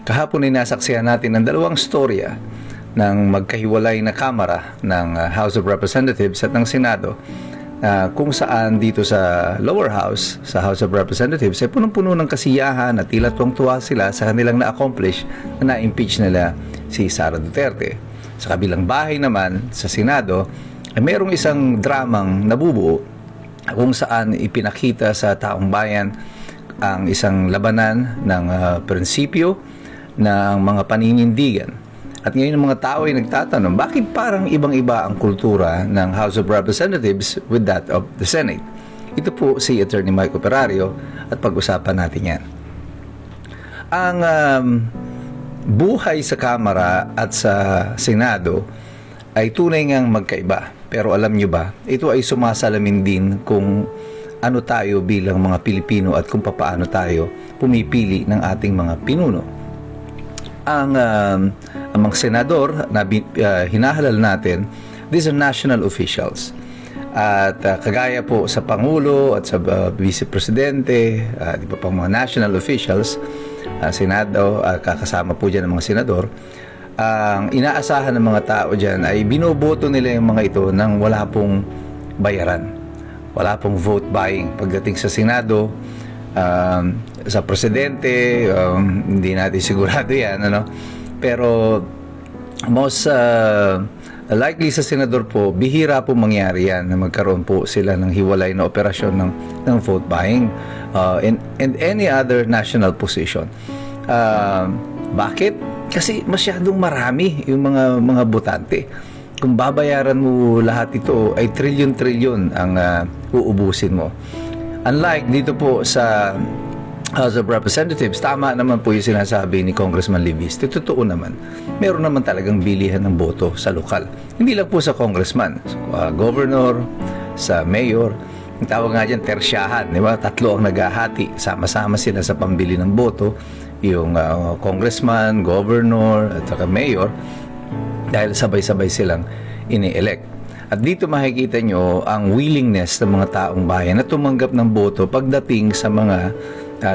Kahapon ay nasaksihan natin ang dalawang storya ng magkahiwalay na kamara ng House of Representatives at ng Senado, kung saan dito sa lower house, sa House of Representatives, ay punong-puno ng kasiyahan at tila tuwang-tuwa sila sa kanilang na-accomplish na na-impeach nila si Sara Duterte. Sa kabilang bahay naman, sa Senado, ay mayroong isang dramang nabubuo kung saan ipinakita sa taong bayan ang isang labanan ng prinsipyo ng mga paninindigan. At ngayon ang mga tao ay nagtatanong, bakit parang ibang-iba ang kultura ng House of Representatives with that of the Senate? Ito po si Attorney Mike Operario at pag-usapan natin yan. Ang buhay sa Kamara at sa Senado ay tunay ngang magkaiba. Pero alam nyo ba, ito ay sumasalamin din kung ano tayo bilang mga Pilipino at kung paano tayo pumipili ng ating mga pinuno. Ang mga senador na hinahalal natin, these are national officials. At kagaya po sa Pangulo at sa Vice Presidente, di ba pang mga national officials, Senado, kakasama po dyan ng mga senador, ang inaasahan ng mga tao dyan ay binoboto nila yung mga ito nang wala pong bayaran. Wala pong vote buying. Pagdating sa Senado, sa Presidente, hindi natin sigurado yan, ano? Pero most likely sa Senador po, bihira po mangyari yan na magkaroon po sila ng hiwalay na operasyon ng vote buying and any other national position. Bakit? Kasi masyadong marami yung mga botante. Kung babayaran mo lahat ito, ay trilyon-trilyon ang uubusin mo. Unlike dito po sa House of Representatives, tama naman po yung sinasabi ni Congressman Libis. Totoo naman, meron naman talagang bilihan ng boto sa lokal. Hindi lang po sa congressman, sa governor, sa mayor. Ang tawag nga dyan, tersyahan. Di ba? Tatlo ang naghahati. Sama-sama sila sa pambili ng boto. Yung congressman, governor, at saka mayor. Dahil sabay-sabay silang ini-elect. At dito makikita nyo ang willingness ng mga taong bayan na tumanggap ng boto pagdating sa mga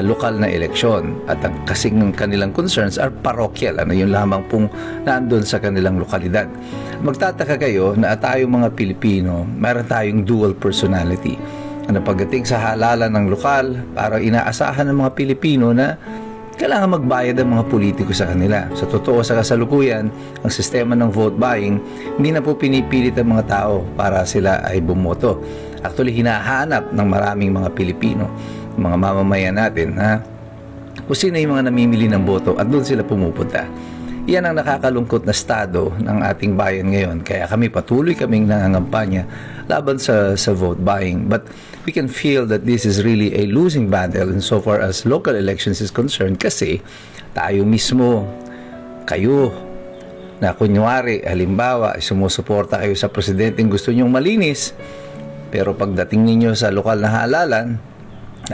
lokal na eleksyon. At ang kasing ng kanilang concerns are parochial. Yun lamang pong naandun sa kanilang lokalidad. Magtataka kayo na tayong mga Pilipino, mayroon tayong dual personality. Pagdating sa halalan ng lokal, parang inaasahan ng mga Pilipino na kailangan magbayad ang mga politiko sa kanila. Sa totoo, sa kasalukuyan, ang sistema ng vote buying, hindi na po pinipilit ang mga tao para sila ay bumoto. Actually, hinahanap ng maraming mga Pilipino, mga mamamayan natin, kung sino yung mga namimili ng boto at doon sila pumupunta. Yan ang nakakalungkot na estado ng ating bayan ngayon. Kaya patuloy kaming nangangampanya laban sa vote buying. But we can feel that this is really a losing battle insofar as local elections is concerned, kasi tayo mismo, kayo, na kunyari, halimbawa, sumusuporta kayo sa presidenteng gusto nyong malinis, pero pagdating ninyo sa lokal na halalan,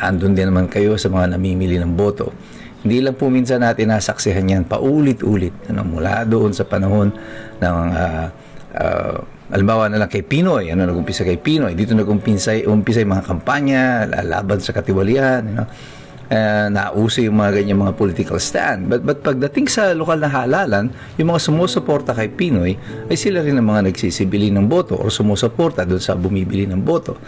andun din naman kayo sa mga namimili ng boto. Hindi lang po minsan natin nasaksihan yan paulit-ulit, mula doon sa panahon ng halimbawa na lang kay Pinoy, nag-umpisa kay Pinoy, dito nag-umpisa yung mga kampanya laban sa katiwalian, nauso yung mga ganyan mga political stand. But pagdating sa lokal na halalan, yung mga sumusuporta kay Pinoy ay sila rin ang mga nagsisibili ng boto o sumusuporta doon sa bumibili ng boto.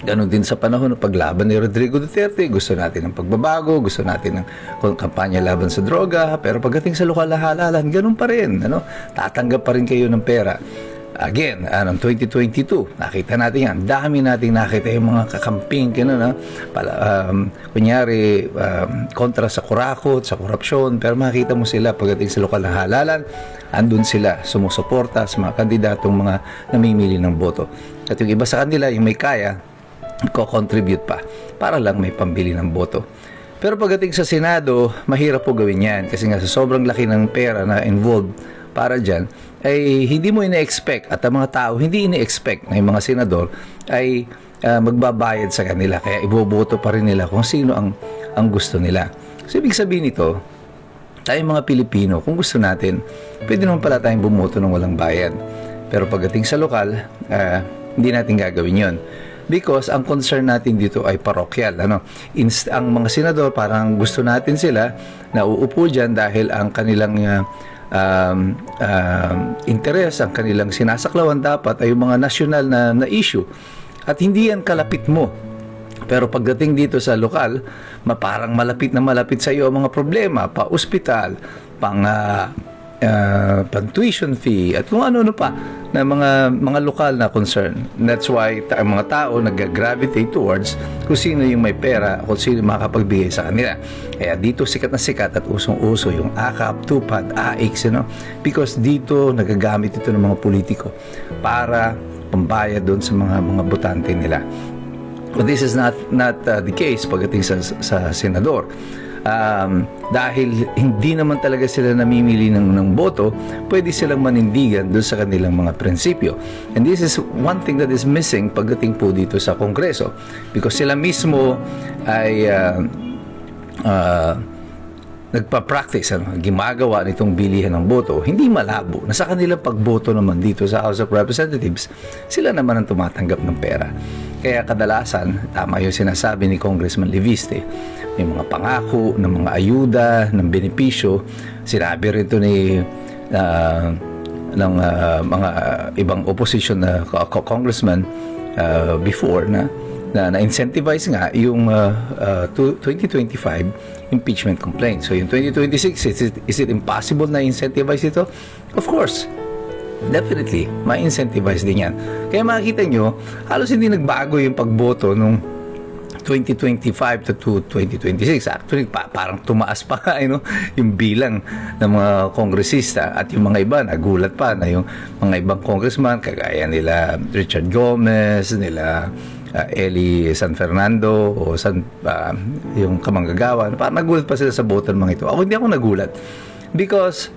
Ganon din sa panahon ng paglaban ni Rodrigo Duterte. Gusto natin ng pagbabago, gusto natin ng kampanya laban sa droga, pero pagdating sa lokal na halalan, ganon pa rin. Tatanggap pa rin kayo ng pera. Again, noong 2022, nakita natin yan. Dami nating nakita yung mga kakamping, kunyari, kontra sa kurakot, sa korupsyon, pero makita mo sila pagdating sa lokal na halalan, andun sila, sumusuporta sa mga kandidatong mga namimili ng boto. At yung iba sa kanila, yung may kaya, ko-contribute pa para lang may pambili ng boto. Pero pagdating sa Senado, mahirap po gawin yan kasi nga sa sobrang laki ng pera na involved para dyan, ay hindi mo ina-expect at ang mga tao hindi ina-expect na yung mga senador ay magbabayad sa kanila, kaya iboboto pa rin nila kung sino ang gusto nila. So ibig sabihin nito, tayong mga Pilipino, kung gusto natin, pwede naman pala tayong bumoto ng walang bayad. Pero pagdating sa lokal, hindi natin gagawin yon. Because ang concern natin dito ay parokyal. Ang mga senador, parang gusto natin sila na uupo dyan dahil ang kanilang interes, ang kanilang sinasaklawan dapat ay yung mga national na issue. At hindi yan kalapit mo. Pero pagdating dito sa lokal, parang malapit na malapit sa iyo ang mga problema, pa-ospital, pang-tuition fee, at kung ano-ano pa na mga lokal na concern. That's why ang mga tao nag-gravitate towards kung sino yung may pera, kung sino makapagbigay sa kanila. Kaya dito sikat na sikat at usong-uso yung AKAP, TUPAD, AIX, because dito nagagamit ito ng mga politiko para pambayad doon sa mga botante nila. But this is not the case pagdating sa senador. Dahil hindi naman talaga sila namimili ng boto, pwede silang manindigan doon sa kanilang mga prinsipyo. And this is one thing that is missing pagdating po dito sa Kongreso, because sila mismo ay nagpa-practice, gumagawa nitong bilihan ng boto, hindi malabo na sa kanilang pagboto naman dito sa House of Representatives, sila naman ang tumatanggap ng pera. Kaya kadalasan, tama yung sinasabi ni Congressman Leviste, may mga pangako ng mga ayuda, ng benepisyo. Sinabi rin ito ng mga ibang opposition na congressman before na incentivize nga yung 2025 impeachment complaint. So yung 2026, is it impossible na incentivize ito? Of course. Definitely, ma-incentivize din yan. Kaya makikita nyo, halos hindi nagbago yung pagboto nung 2025 to 2026. Actually, parang tumaas pa yung bilang ng mga kongresista, at yung mga iba nagulat pa na yung mga ibang congressman kagaya nila Richard Gomez, nila Eli San Fernando o yung kamanggagawa, parang nagulat pa sila sa boto ng mga ito. Hindi ako nagulat because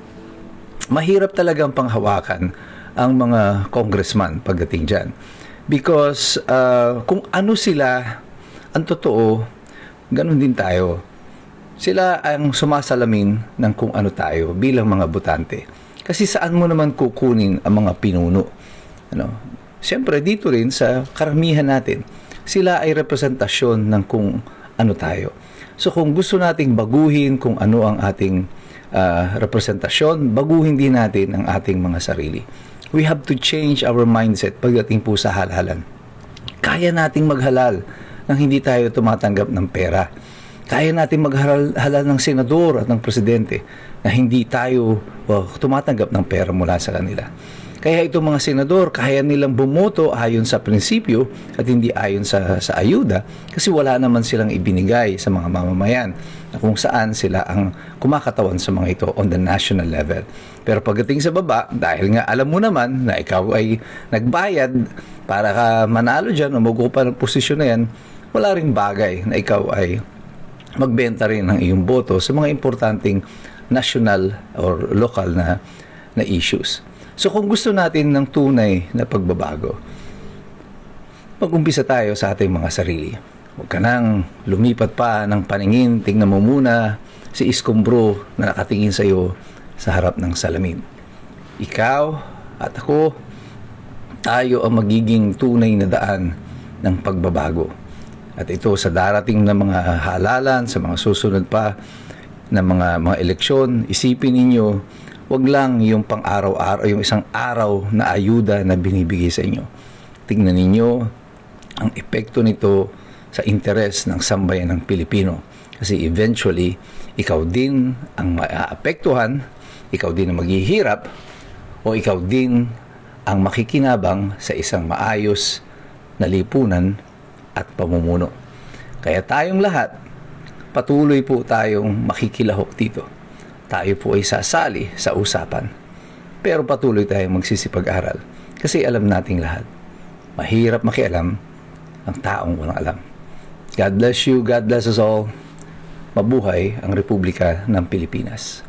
mahirap talagang panghawakan ang mga congressman pagdating dyan. Because kung ano sila, ang totoo, ganun din tayo. Sila ang sumasalamin ng kung ano tayo bilang mga botante. Kasi saan mo naman kukunin ang mga pinuno? Siyempre, dito rin sa karamihan natin, sila ay representasyon ng kung ano tayo. So kung gusto nating baguhin kung ano ang ating representasyon, baguhin din natin ang ating mga sarili. We have to change our mindset pagdating po sa halalan. Kaya nating maghalal nang hindi tayo tumatanggap ng pera. Kaya nating maghalal ng senador at ng presidente na hindi tayo tumatanggap ng pera mula sa kanila. Kaya itong mga senador, kaya nilang bumoto ayon sa prinsipyo at hindi ayon sa ayuda, kasi wala naman silang ibinigay sa mga mamamayan na kung saan sila ang kumakatawan sa mga ito on the national level. Pero pagdating sa baba, dahil nga alam mo naman na ikaw ay nagbayad para ka manalo dyan o magupa ng posisyon na yan, wala ring bagay na ikaw ay magbenta rin ng iyong boto sa mga importanteng national or local na issues. So kung gusto natin ng tunay na pagbabago, mag-umpisa tayo sa ating mga sarili. Huwag ka nang lumipat pa ng paningin, tingnan mo muna si Iskombro na nakatingin sa iyo sa harap ng salamin. Ikaw at ako, tayo ang magiging tunay na daan ng pagbabago. At ito sa darating na mga halalan, sa mga susunod pa na mga eleksyon, isipin ninyo, wag lang yung pang-araw-araw, yung isang araw na ayuda na binibigay sa inyo. Tingnan ninyo ang epekto nito sa interes ng sambayan ng Pilipino. Kasi eventually, ikaw din ang maapektuhan, ikaw din ang maghihirap, o ikaw din ang makikinabang sa isang maayos na lipunan at pamumuno. Kaya tayong lahat, patuloy po tayong makikilahok dito. Tayo po ay sasali sa usapan. Pero patuloy tayong magsisipag-aral. Kasi alam nating lahat, mahirap makialam ang taong walang alam. God bless you, God bless us all. Mabuhay ang Republika ng Pilipinas.